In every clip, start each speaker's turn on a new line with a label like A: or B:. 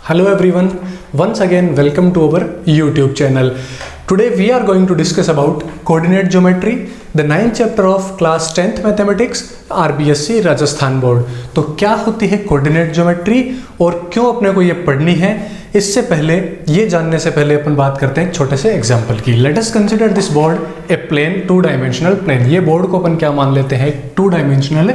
A: Hello everyone, once again welcome to our YouTube channel. Today we are going to discuss about coordinate geometry, the 9th chapter of class 10th mathematics, RBSC Rajasthan board. तो क्या होती है coordinate geometry और क्यों अपने को ये पढ़नी है, इससे पहले ये जानने से पहले अपन बात करते हैं एक छोटे से एग्जांपल की। Let us consider this board a plane, 2 dimensional plane. ये बोर्ड को अपन क्या मान लेते हैं, 2 डायमेंशनल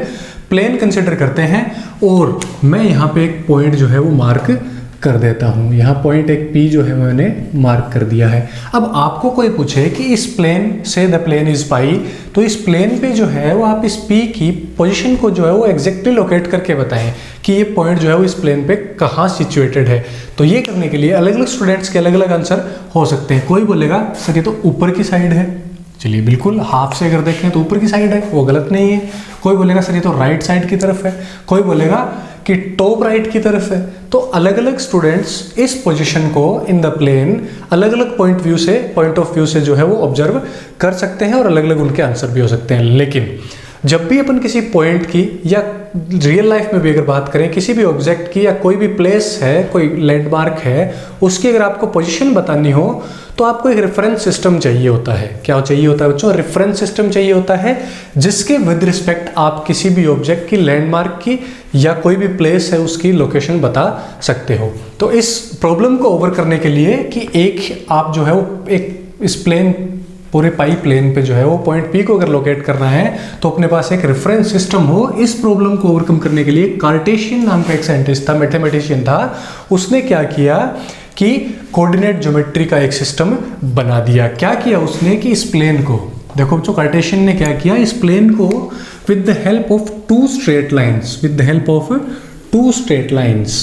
A: प्लेन कंसीडर करते हैं और मैं यहाँ पे एक पॉइंट जो है वो मार्क कर देता हूँ। यहाँ पॉइंट एक P जो है मैंने मार्क कर दिया है। अब आपको कोई पूछे कि इस प्लेन से द प्लेन इज पाई, तो इस प्लेन पे जो है वो आप इस P की पोजीशन को जो है वो एग्जैक्टली लोकेट करके बताएं कि ये पॉइंट जो है वो इस प्लेन पे कहाँ सिचुएटेड है। तो ये करने के लिए अलग अलग स्टूडेंट्स के अलग अलग आंसर हो सकते हैं। कोई बोलेगा सर ये तो ऊपर की साइड है, चलिए बिल्कुल हाफ से अगर देखें तो ऊपर की साइड है, वो गलत नहीं है। कोई बोलेगा सर ये तो राइट साइड की तरफ है, कोई बोलेगा कि टॉप राइट की तरफ है। तो अलग अलग स्टूडेंट्स इस पोजीशन को इन द प्लेन अलग अलग पॉइंट ऑफ व्यू से जो है वो ऑब्जर्व कर सकते हैं और अलग अलग उनके आंसर भी हो सकते हैं। लेकिन जब भी अपन किसी पॉइंट की या रियल लाइफ में भी अगर बात करें, किसी भी ऑब्जेक्ट की या कोई भी प्लेस है, कोई लैंडमार्क है, उसकी अगर आपको पोजीशन बतानी हो तो आपको एक रेफरेंस सिस्टम चाहिए होता है। क्या चाहिए होता है बच्चों? रेफरेंस सिस्टम चाहिए होता है, जिसके विद रिस्पेक्ट आप किसी भी ऑब्जेक्ट की, लैंडमार्क की या कोई भी प्लेस है उसकी लोकेशन बता सकते हो। तो इस प्रॉब्लम को ओवर करने के लिए कि एक आप जो है वो एक इस प्लेन पूरे पाई प्लेन पे जो है वो पॉइंट P को अगर लोकेट करना है तो अपने पास एक रेफरेंस सिस्टम हो। इस प्रॉब्लम को ओवरकम करने के लिए कार्टेशियन नाम का एक साइंटिस्ट था, मैथमेटिशियन था, उसने क्या किया कि कोऑर्डिनेट ज्योमेट्री का एक सिस्टम बना दिया। क्या किया उसने कि इस प्लेन को, देखो बच्चों कार्टेशियन ने क्या किया, इस प्लेन को with the help of 2 straight lines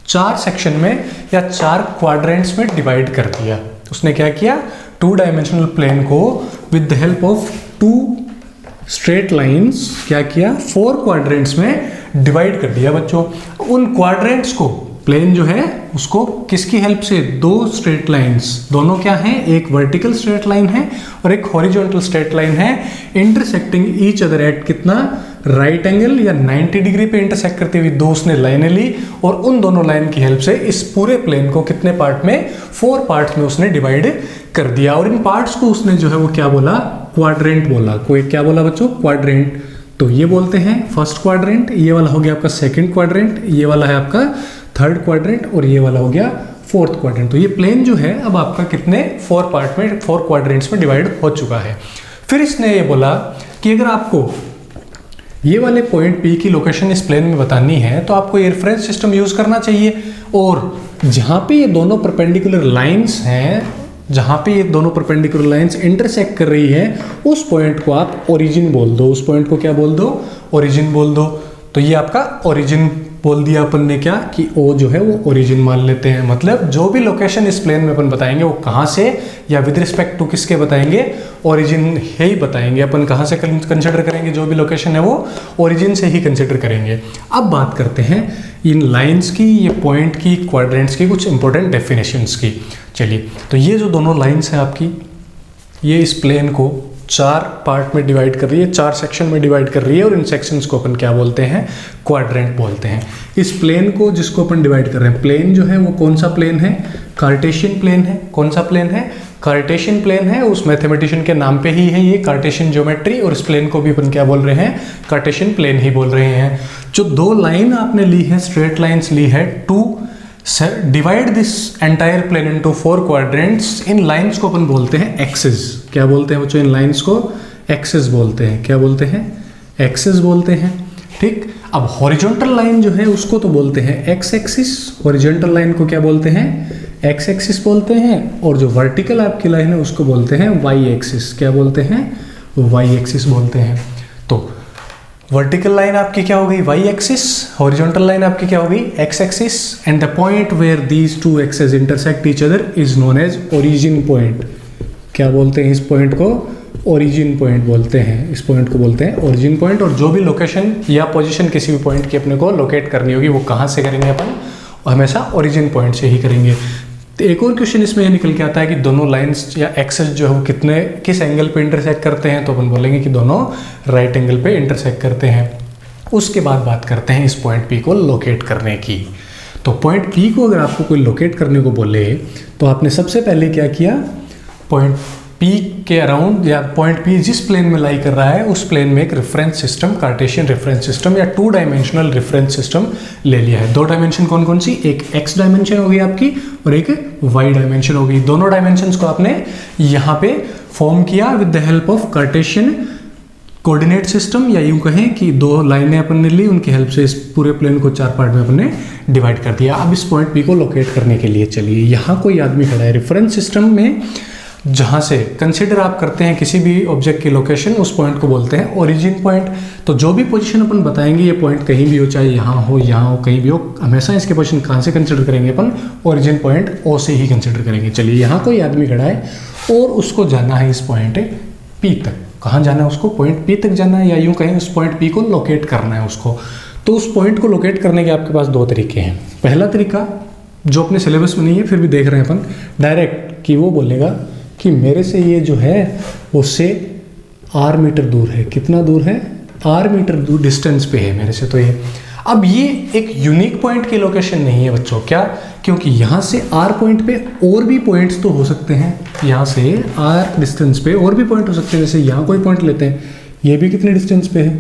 A: 4 section में या 4 क्वाड्रेंट्स में डिवाइड कर दिया। उसने क्या किया, 2 डायमेंशनल प्लेन को with the help of 2 straight lines क्या किया, 4 क्वाड्रेंट्स में डिवाइड कर दिया बच्चों। उन क्वाड्रेंट्स को प्लेन जो है उसको किसकी हेल्प से, 2 स्ट्रेट लाइंस, दोनों क्या हैं, एक वर्टिकल स्ट्रेट लाइन है और एक हॉरिजॉन्टल स्ट्रेट लाइन है, इंटरसेक्टिंग ईच अदर एट कितना, राइट एंगल या 90 डिग्री पे इंटरसेक्ट करती हुई 2 उसने लाइनें ली और उन दोनों लाइन की हेल्प से इस पूरे प्लेन को कितने पार्ट में, 4 पार्ट्स में उसने डिवाइड कर दिया। और इन पार्ट्स को उसने जो है वो क्या बोला, क्वाड्रेंट बोला। कोई क्या बोला बच्चों, क्वाड्रेंट। तो ये बोलते हैं फर्स्ट क्वाड्रेंट, ये वाला हो गया आपका सेकंड क्वाड्रेंट, ये वाला है आपका थर्ड क्वाड्रेंट और ये वाला हो गया फोर्थ क्वाड्रेंट। तो ये प्लेन जो है अब आपका कितने 4 पार्ट में, 4 क्वाड्रेंट्स में डिवाइड हो चुका है। फिर इसने ये बोला कि अगर आपको ये वाले पॉइंट P की लोकेशन इस प्लेन में बतानी है तो आपको ये रेफरेंस सिस्टम यूज करना चाहिए। और जहां पे ये दोनों परपेंडिकुलर लाइंस हैं, जहां पे ये दोनों परपेंडिकुलर लाइंस इंटरसेक्ट कर रही है, उस पॉइंट को आप ओरिजिन बोल दो। उस पॉइंट को क्या बोल दो, ओरिजिन बोल दो। तो ये आपका ओरिजिन बोल दिया अपन ने, क्या कि O जो है वो ओरिजिन मान लेते हैं। मतलब जो भी लोकेशन इस प्लेन में अपन बताएंगे वो कहाँ से या विद रिस्पेक्ट टू किसके बताएंगे, ओरिजिन ही बताएंगे। अपन कहाँ से कंसिडर करेंगे, जो भी लोकेशन है वो ओरिजिन से ही कंसिडर करेंगे। अब बात करते हैं इन लाइंस की, ये पॉइंट की, क्वाड्रेंट्स की कुछ इंपॉर्टेंट डेफिनेशंस की। चलिए, तो ये जो दोनों लाइंस हैं आपकी, ये इस प्लेन को 4 पार्ट में डिवाइड कर रही है, 4 सेक्शन में डिवाइड कर रही है और इन सेक्शंस को अपन क्या बोलते हैं, क्वाड्रेंट बोलते हैं। इस प्लेन को जिसको अपन डिवाइड कर रहे हैं, प्लेन जो है वो कौन सा प्लेन है, कार्टेशियन प्लेन है। कौन सा प्लेन है, कार्टेशियन प्लेन है। उस मैथमेटिशियन के नाम पे ही है ये कार्टेशियन ज्योमेट्री, और इस प्लेन को भी अपन क्या बोल रहे हैं, कार्टेशियन प्लेन ही बोल रहे हैं। जो 2 लाइन आपने ली है, स्ट्रेट लाइंस ली है, to divide this entire plane into 4 quadrants, इन लाइंस को अपन बोलते हैं एक्सिस। क्या बोलते हैं बच्चों, इन लाइंस को एक्सिस बोलते हैं। क्या बोलते हैं, एक्सिस बोलते हैं। ठीक, अब हॉरिजॉन्टल लाइन जो है उसको तो बोलते हैं एक्स एक्सिस, हॉरिजॉन्टल लाइन को क्या बोलते हैं, एक्स एक्सिस बोलते हैं। और जो वर्टिकल आपकी लाइन है उसको बोलते हैं वाई एक्सिस। क्या बोलते हैं, वाई एक्सिस बोलते हैं। तो वर्टिकल लाइन आपकी क्या हो गई, वाई एक्सिस, हॉरिजॉन्टल लाइन आपकी क्या हो गई, x axis, and the point where these 2 axes intersect each other is known as origin point. क्या बोलते हैं इस पॉइंट को, ओरिजिन पॉइंट बोलते हैं। इस पॉइंट को बोलते हैं ओरिजिन पॉइंट। और जो भी लोकेशन या पोजीशन किसी भी पॉइंट की अपने को लोकेट करनी होगी वो कहाँ से करेंगे अपन, हमेशा ओरिजिन पॉइंट से ही करेंगे। तो एक और क्वेश्चन इसमें यह निकल के आता है कि दोनों लाइंस या एक्सेस जो है वो किस एंगल पे इंटरसेक्ट करते हैं, तो अपन बोलेंगे कि दोनों राइट एंगल पे इंटरसेक्ट करते हैं। उसके बाद बात करते हैं इस पॉइंट P को लोकेट करने की। तो पॉइंट पी को अगर आपको कोई लोकेट करने को बोले तो आपने सबसे पहले क्या किया, पॉइंट पी के अराउंड या पॉइंट पी जिस प्लेन में लाई कर रहा है उस प्लेन में एक reference system, Cartesian reference system या 2 डायमेंशनल रेफरेंस सिस्टम ले लिया है। 2 डायमेंशन कौन कौन सी, एक एक्स डायमेंशन होगी आपकी और एक वाई डायमेंशन होगी। दोनों डायमेंशंस को आपने यहाँ पे फॉर्म किया with the help of Cartesian coordinate system, या यूं कहें कि 2 लाइनें अपन ने ली, उनकी हेल्प से इस पूरे प्लेन को 4 पार्ट में अपन ने डिवाइड कर दिया। अब इस पॉइंट पी को लोकेट करने के लिए चलिए, यहाँ कोई आदमी खड़ा है रेफरेंस सिस्टम में, जहाँ से कंसिडर आप करते हैं किसी भी ऑब्जेक्ट की लोकेशन, उस पॉइंट को बोलते हैं ओरिजिन पॉइंट। तो जो भी पोजीशन अपन बताएंगे ये पॉइंट कहीं भी हो, चाहे यहाँ हो कहीं भी हो, हमेशा इसके पोजीशन कहाँ से कंसिडर करेंगे अपन, ओरिजिन पॉइंट ओ से ही कंसिडर करेंगे। चलिए यहाँ कोई आदमी खड़ा है और उसको जाना है इस पॉइंट पी तक। कहाँ जाना है उसको, पॉइंट पी तक जाना है, या यूँ कहें उस पॉइंट पी को लोकेट करना है उसको। तो उस पॉइंट को लोकेट करने के आपके पास 2 तरीके हैं। पहला तरीका जो अपने सिलेबस में नहीं है फिर भी देख रहे हैं अपन, डायरेक्ट कि वो बोलेगा कि मेरे से ये जो है उससे r मीटर दूर है। कितना दूर है, r मीटर दूर डिस्टेंस पे है मेरे से। तो ये अब ये एक यूनिक पॉइंट की लोकेशन नहीं है बच्चों, क्या, क्योंकि यहाँ से r पॉइंट पे और भी पॉइंट्स तो हो सकते हैं, यहाँ से r डिस्टेंस पे और भी पॉइंट हो सकते हैं। जैसे यहाँ कोई पॉइंट लेते हैं, ये भी कितने डिस्टेंस पे है,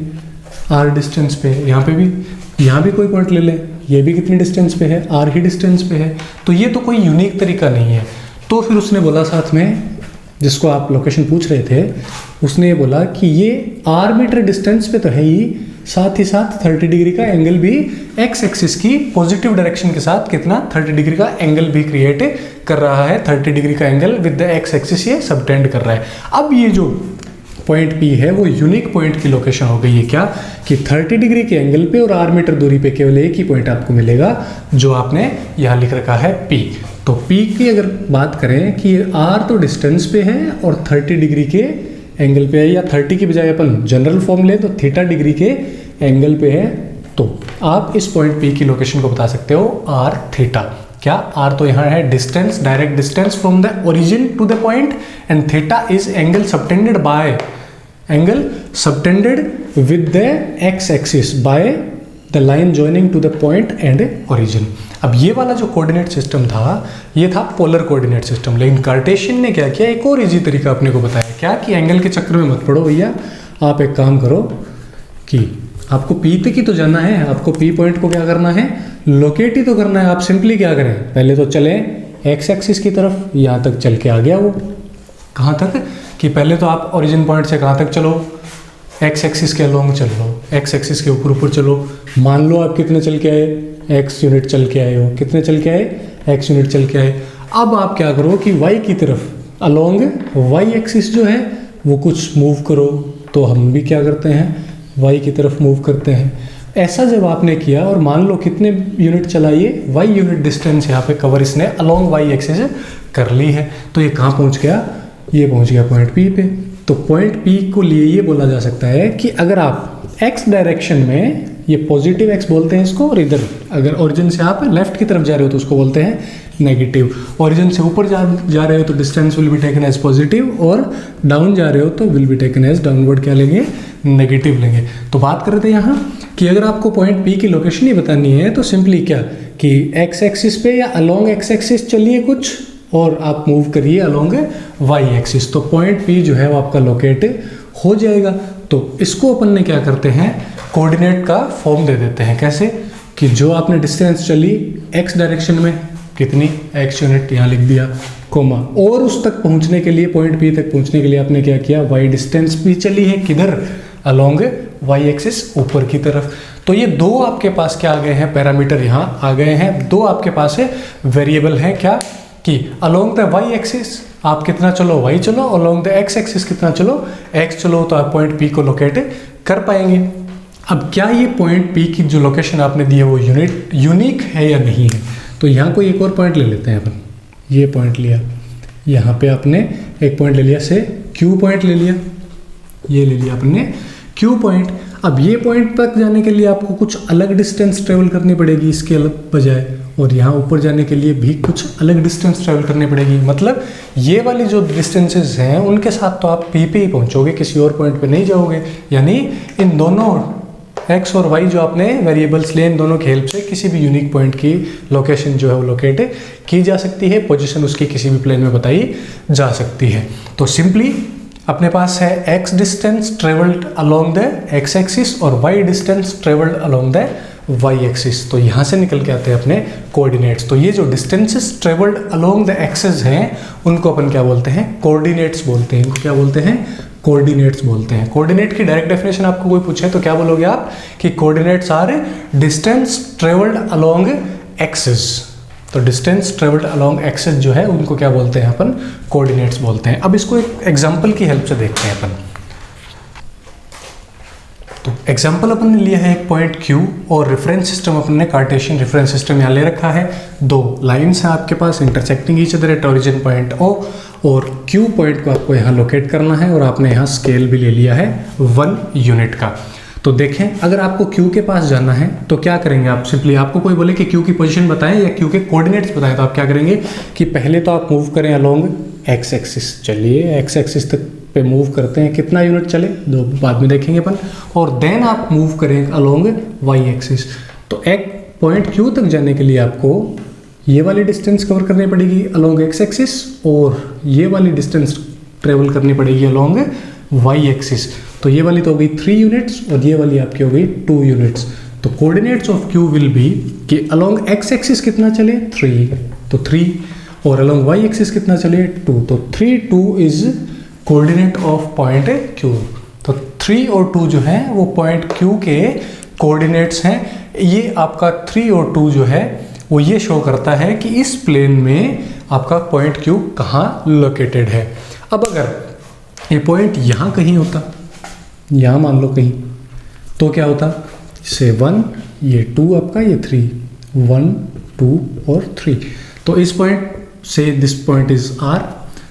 A: r डिस्टेंस पे है। यहाँ पे भी, यहाँ भी कोई पॉइंट ले लें, ये भी कितने डिस्टेंस पे है, r ही डिस्टेंस पे है। तो ये तो कोई यूनिक तरीका नहीं है। तो फिर उसने बोला साथ में, जिसको आप लोकेशन पूछ रहे थे, उसने ये बोला कि ये r मीटर डिस्टेंस पे तो है ही, साथ ही साथ 30 डिग्री का एंगल भी x एक्सिस की पॉजिटिव डायरेक्शन के साथ कितना 30 डिग्री का एंगल भी क्रिएट कर रहा है। 30 डिग्री का angle with the x axis ये सबटेंड कर रहा है। अब ये जो पॉइंट P है वो यूनिक पॉइंट की लोकेशन हो गई है, क्या कि 30 डिग्री के एंगल पे और r मीटर दूरी पे केवल एक ही पॉइंट आपको मिलेगा जो आपने यहाँ लिख रखा है P। तो P की अगर बात करें कि r तो डिस्टेंस पे है और 30 डिग्री के एंगल पे है, या 30 की बजाय अपन जनरल फॉर्म ले तो थीटा डिग्री के एंगल पे है, तो आप इस पॉइंट P की लोकेशन को बता सकते हो r थीटा। क्या, r तो यहाँ है distance, direct distance from the origin to the point, and theta is angle subtended by, angle subtended with the x axis by the line joining to the point and origin. अब ये वाला जो coordinate system था ये था polar coordinate system, लेकिन Cartesian ने क्या किया, एक और इजी तरीका अपने को बताया, क्या कि एंगल के चक्कर में मत पड़ो भैया, आप एक काम करो कि आपको P तक ही तो जाना है, आपको P पॉइंट को क्या करना है, लोकेट ही तो करना है। आप सिंपली क्या करें, पहले तो चले x एक्सिस की तरफ, यहाँ तक चल के आ गया वो, कहाँ तक कि पहले तो आप ओरिजिन पॉइंट से कहाँ तक चलो, x एक्सिस के अलोंग चल लो, x एक्सिस के ऊपर ऊपर चलो। मान लो आप कितने चल के आए, x यूनिट चल के आए हो, कितने चल के आए, x यूनिट चल के आए। अब आप क्या करो कि y की तरफ अलोंग y एक्सिस जो है वो कुछ मूव करो, तो हम भी क्या करते हैं, y की तरफ मूव करते हैं। ऐसा जब आपने किया और मान लो कितने यूनिट चलाइए, y यूनिट डिस्टेंस यहाँ पे कवर इसने अलोंग y एक्सिस कर ली है, तो ये कहाँ पहुँच गया, ये पहुँच गया पॉइंट P पे। तो पॉइंट P को लिए ये बोला जा सकता है कि अगर आप x डायरेक्शन में, ये पॉजिटिव x बोलते हैं इसको, और इधर अगर ओरिजिन से आप लेफ्ट की तरफ जा रहे हो तो उसको बोलते हैं नेगेटिव। ओरिजिन से ऊपर जा रहे हो तो distance will be taken as positive, और डाउन जा रहे हो तो will be taken as downward क्या लेंगे, नेगेटिव लेंगे। तो बात कर रहे थे यहाँ कि अगर आपको पॉइंट P की लोकेशन ही बतानी है तो सिंपली क्या कि x एक्सिस पे या अलोंग x एक्सिस चलिए कुछ, और आप मूव करिए अलोंग y एक्सिस, तो पॉइंट P जो है वो आपका लोकेट हो जाएगा। तो इसको अपन ने क्या करते हैं, कोऑर्डिनेट का फॉर्म दे देते हैं। कैसे कि जो आपने डिस्टेंस चली x डायरेक्शन में, कितनी x यूनिट यहाँ लिख दिया, कोमा, और उस तक पहुँचने के लिए, पॉइंट P तक पहुँचने के लिए आपने क्या किया, y डिस्टेंस भी चली है, किधर, अलोंग y एक्सिस ऊपर की तरफ। तो ये 2 आपके पास क्या आ गए हैं, पैरामीटर यहाँ आ गए हैं, 2 आपके पास है वेरिएबल है, क्या कि अलोंग द y एक्सिस आप कितना चलो y चलो, अलोंग द x एक्सिस कितना चलो x चलो, तो आप पॉइंट P को लोकेट कर पाएंगे। अब क्या ये पॉइंट P की जो लोकेशन आपने दी है वो यूनिक है या नहीं है, तो यहाँ कोई एक और पॉइंट ले लेते हैं अपन। ये पॉइंट लिया, यहाँ पे आपने एक पॉइंट ले लिया, से Q पॉइंट ले लिया, ये ले लिया आपने Q पॉइंट। अब ये पॉइंट तक जाने के लिए आपको कुछ अलग डिस्टेंस ट्रेवल करनी पड़ेगी इसके बजाय, और यहाँ ऊपर जाने के लिए भी कुछ अलग डिस्टेंस ट्रेवल करनी पड़ेगी। मतलब ये वाली जो डिस्टेंसेस हैं उनके साथ तो आप P पे ही पहुँचोगे, किसी और पॉइंट पे नहीं जाओगे। यानी इन दोनों एक्स और वाई जो आपने वेरिएबल्स लिए इन दोनों के हेल्प से किसी भी यूनिक पॉइंट की लोकेशन जो है वो लोकेट की जा सकती है, पोजीशन उसकी किसी भी प्लेन में बताई जा सकती है। तो सिंपली अपने पास है x distance travelled along the x axis और y distance travelled along the y axis. तो यहाँ से निकल के आते हैं अपने कोऑर्डिनेट्स। तो ये जो distances travelled along the axis हैं उनको अपन क्या बोलते हैं, कोऑर्डिनेट्स बोलते हैं। इनको क्या बोलते हैं, कोऑर्डिनेट्स बोलते हैं। कोऑर्डिनेट की डायरेक्ट डेफिनेशन आपको कोई पूछे तो क्या बोलोगे आप कि coordinates are distance travelled along axis. तो डिस्टेंस ट्रेवल्ड अलोंग एक्सिस जो है उनको क्या बोलते हैं अपन, कोऑर्डिनेट्स बोलते हैं। अब इसको एक एग्जांपल की हेल्प से देखते हैं अपन। तो एग्जांपल अपन ने लिया है एक पॉइंट Q और रेफरेंस सिस्टम अपन ने कार्टेशियन रेफरेंस सिस्टम यहाँ ले रखा है। दो लाइंस हैं आपके पास intersecting each other at origin point O और Q पॉइंट को आपको यहाँ लोकेट करना है और आपने यहाँ स्केल भी ले लिया है 1 यूनिट का। तो देखें अगर आपको Q के पास जाना है तो क्या करेंगे आप, सिंपली आपको कोई बोले कि Q की पोजीशन बताएं या Q के कोऑर्डिनेट्स बताएं तो आप क्या करेंगे कि पहले तो आप मूव करें अलोंग x एक्सिस। चलिए x एक्सिस तक पे मूव करते हैं, कितना यूनिट चले दो बाद में देखेंगे अपन, और देन आप मूव करें अलोंग y एक्सिस। तो एक पॉइंट Q तक जाने के लिए आपको ये वाली डिस्टेंस कवर करनी पड़ेगी अलोंग x एक्सिस और ये वाली डिस्टेंस ट्रेवल करनी पड़ेगी अलोंग y एक्सिस। तो ये वाली तो हो गई 3 यूनिट्स और ये वाली आपकी हो गई 2 यूनिट्स। तो coordinates of Q will be कि अलोंग x एक्सिस कितना चले 3, तो 3 और अलोंग y एक्सिस कितना चले 2, तो 3 2 is coordinate of point Q। तो 3 और 2 जो है वो पॉइंट Q के कोऑर्डिनेट्स हैं। ये आपका 3 और 2 जो है वो ये शो करता है कि इस प्लेन में आपका पॉइंट Q कहाँ लोकेटेड है। अब अगर ये पॉइंट यहाँ कहीं होता, यहाँ मान लो कहीं, तो क्या होता, से 1 ये 2 आपका ये 3, 1 2 और 3। तो इस पॉइंट से दिस पॉइंट इज R।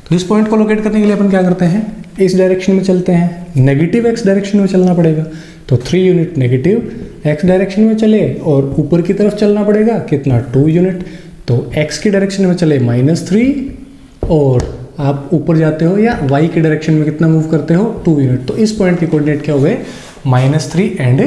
A: तो इस पॉइंट को लोकेट करने के लिए अपन क्या करते हैं, इस डायरेक्शन में चलते हैं, नेगेटिव x डायरेक्शन में चलना पड़ेगा। तो 3 यूनिट नेगेटिव x डायरेक्शन में चले और ऊपर की तरफ चलना पड़ेगा कितना 2 यूनिट। तो x की डायरेक्शन में चले -3 और आप ऊपर जाते हो या y की डायरेक्शन में कितना मूव करते हो 2 यूनिट। तो इस पॉइंट के कोऑर्डिनेट क्या हो गए -3 एंड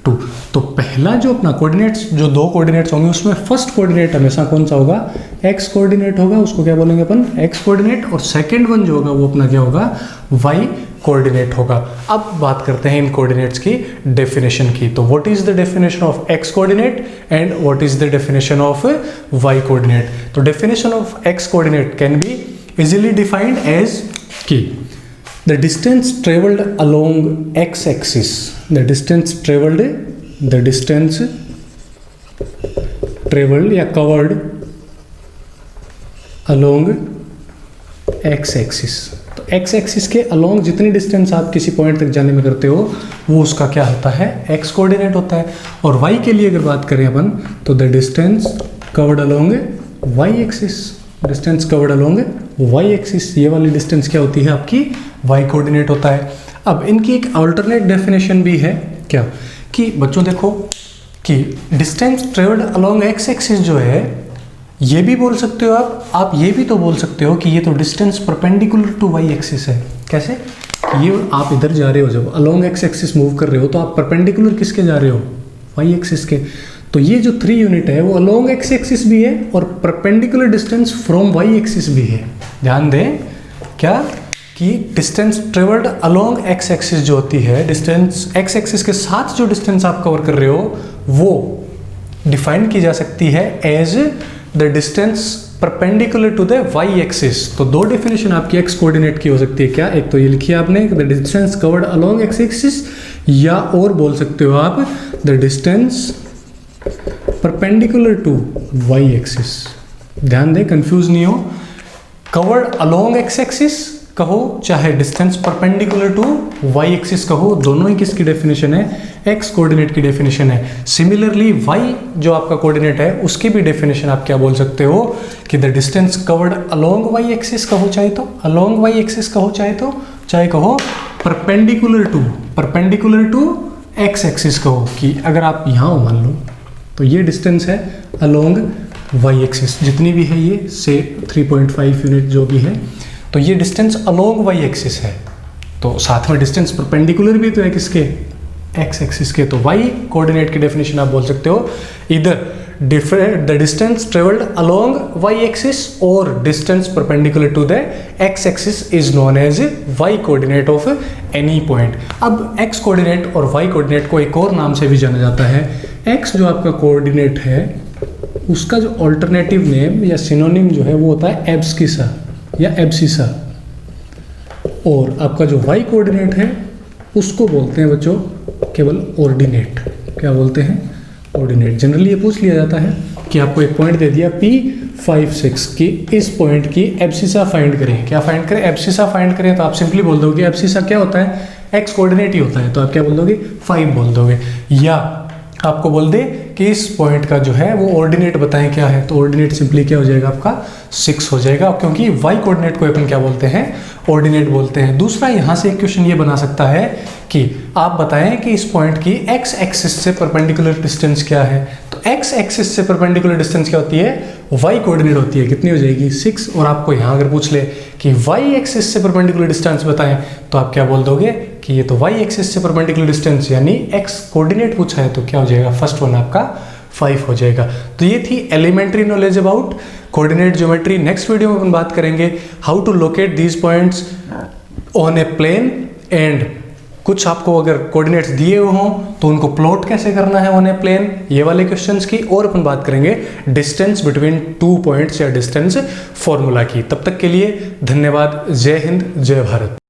A: 2। तो पहला जो अपना कोऑर्डिनेट्स, जो दो कोऑर्डिनेट्स होंगे उसमें फर्स्ट कोऑर्डिनेट हमेशा कौन सा होगा, x कोऑर्डिनेट होगा, उसको क्या बोलेंगे अपन x कोऑर्डिनेट। और सेकंड वन जो होगा वो अपना क्या होगा, y कोऑर्डिनेट होगा। अब बात करते हैं इन कोऑर्डिनेट्स की डेफिनेशन की। तो what is the definition of x coordinate and what is the definition of y coordinate. तो definition of x coordinate can be easily defined as कि the distance traveled along x axis, the distance traveled या covered along x axis। तो x axis के along जितनी distance आप किसी point तक जाने में करते हो वो उसका क्या होता है, x कोऑर्डिनेट होता है। और y के लिए अगर बात करें अपन तो the distance covered along y axis, distance covered along y axis, ये वाली डिस्टेंस क्या होती है आपकी y कोऑर्डिनेट होता है। अब इनकी एक अल्टरनेट डेफिनेशन भी है क्या, कि बच्चों देखो कि distance travelled along x axis जो है ये भी बोल सकते हो आप ये भी तो बोल सकते हो कि ये तो distance perpendicular to y axis है। कैसे, ये आप इधर जा रहे हो जब अलोंग x एक्सिस मूव कर रहे हो तो आप परपेंडिकुलर किसके जा रहे हो, y एक्सिस के। तो ये जो 3 यूनिट है वो अलोंग x एक्सिस भी है और perpendicular distance from y axis भी है। ध्यान दें क्या कि distance travelled along x axis जो होती है, डिस्टेंस x एक्सिस के साथ जो डिस्टेंस आप कवर कर रहे हो वो डिफाइन की जा सकती है as the distance perpendicular to the y axis. तो दो डेफिनेशन आपकी x कोऑर्डिनेट की हो सकती है क्या, एक तो ये लिखी आपने the distance covered along x axis, या और बोल सकते हो आप the distance perpendicular to y axis. ध्यान दें कंफ्यूज नहीं हो, कवर्ड अलोंग x एक्सिस कहो चाहे distance perpendicular to y axis कहो, दोनों ही किसकी डेफिनेशन है, x कोऑर्डिनेट की डेफिनेशन है। सिमिलरली y जो आपका कोऑर्डिनेट है उसकी भी डेफिनेशन आप क्या बोल सकते हो कि the distance covered along y axis कहो चाहे तो अलोंग y एक्सिस कहो चाहे कहो परपेंडिकुलर टू x एक्सिस कहो। कि अगर आप यहाँ हो मान लो तो ये डिस्टेंस है अलोंग y एक्सिस जितनी भी है, ये से 3.5 यूनिट जो भी है, तो ये डिस्टेंस अलोंग y एक्सिस है। तो साथ में डिस्टेंस परपेंडिकुलर भी तो है किसके, एक्स एक्सिस के। तो वाई कोऑर्डिनेट की डेफिनेशन आप बोल सकते हो इधर the distance travelled along Y axis और distance perpendicular to the X axis is known as Y coordinate of any point. अब एक्स कोऑर्डिनेट और वाई कोऑर्डिनेट को एक और नाम से भी जाना जाता है। एक्स जो आपका कोऑर्डिनेट है उसका जो ऑल्टरनेटिव नेम या सिनोनिम जो है वो होता है एब्सकिसा या एब्सिसा, और आपका जो वाई कोऑर्डिनेट है उसको बोलते हैं बच्चों केवल ऑर्डिनेट। क्या बोलते हैं? ऑर्डिनेट। जनरली ये पूछ लिया जाता है कि आपको एक पॉइंट दे दिया P56 की, इस पॉइंट की एब्सिसा फाइंड करें। क्या फाइंड करें? एब्सिसा फाइंड करें। तो आप सिंपली बोल दोगे एब्सिसा क्या होता है? एक्स कोऑर्डिनेट ही होता है। तो आप क्या बोल दोगे? 5 बोल दोगे। या आपको बोल दे कि इस पॉइंट का जो है वो ऑर्डिनेट बताएं क्या है, तो ऑर्डिनेट सिंपली क्या हो जाएगा आपका 6 हो जाएगा, क्योंकि वाई कोऑर्डिनेट को अपन क्या बोलते हैं? ऑर्डिनेट बोलते हैं। दूसरा यहाँ से एक क्वेश्चन ये बना सकता है कि आप बताएं कि इस पॉइंट की एक्स एक्सिस से परपेंडिकुलर डिस्टेंस क्या है। तो एक्स एक्सिस से परपेंडिकुलर डिस्टेंस क्या होती है? वाई कोऑर्डिनेट होती है। कितनी हो जाएगी? 6। और आपको यहाँ अगर पूछ ले कि वाई एक्सिस से परपेंडिकुलर डिस्टेंस बताएं, तो आप क्या बोल दोगे कि ये तो वाई एक्सिस से परपेंडिकुलर डिस्टेंस यानी एक्स कोऑर्डिनेट पूछा है, तो क्या हो जाएगा? फर्स्ट वन आपका 5 हो जाएगा। तो ये थी elementary knowledge about coordinate geometry. Next video में अपन बात करेंगे how to locate these points on a plane, and कुछ आपको अगर कोऑर्डिनेट्स दिए हुए हों तो उनको प्लॉट कैसे करना है ऑन ए प्लेन, ये वाले क्वेश्चंस की। और अपन बात करेंगे डिस्टेंस बिटवीन 2 पॉइंट्स या डिस्टेंस फॉर्मूला की। तब तक के लिए धन्यवाद। जय हिंद, जय भारत।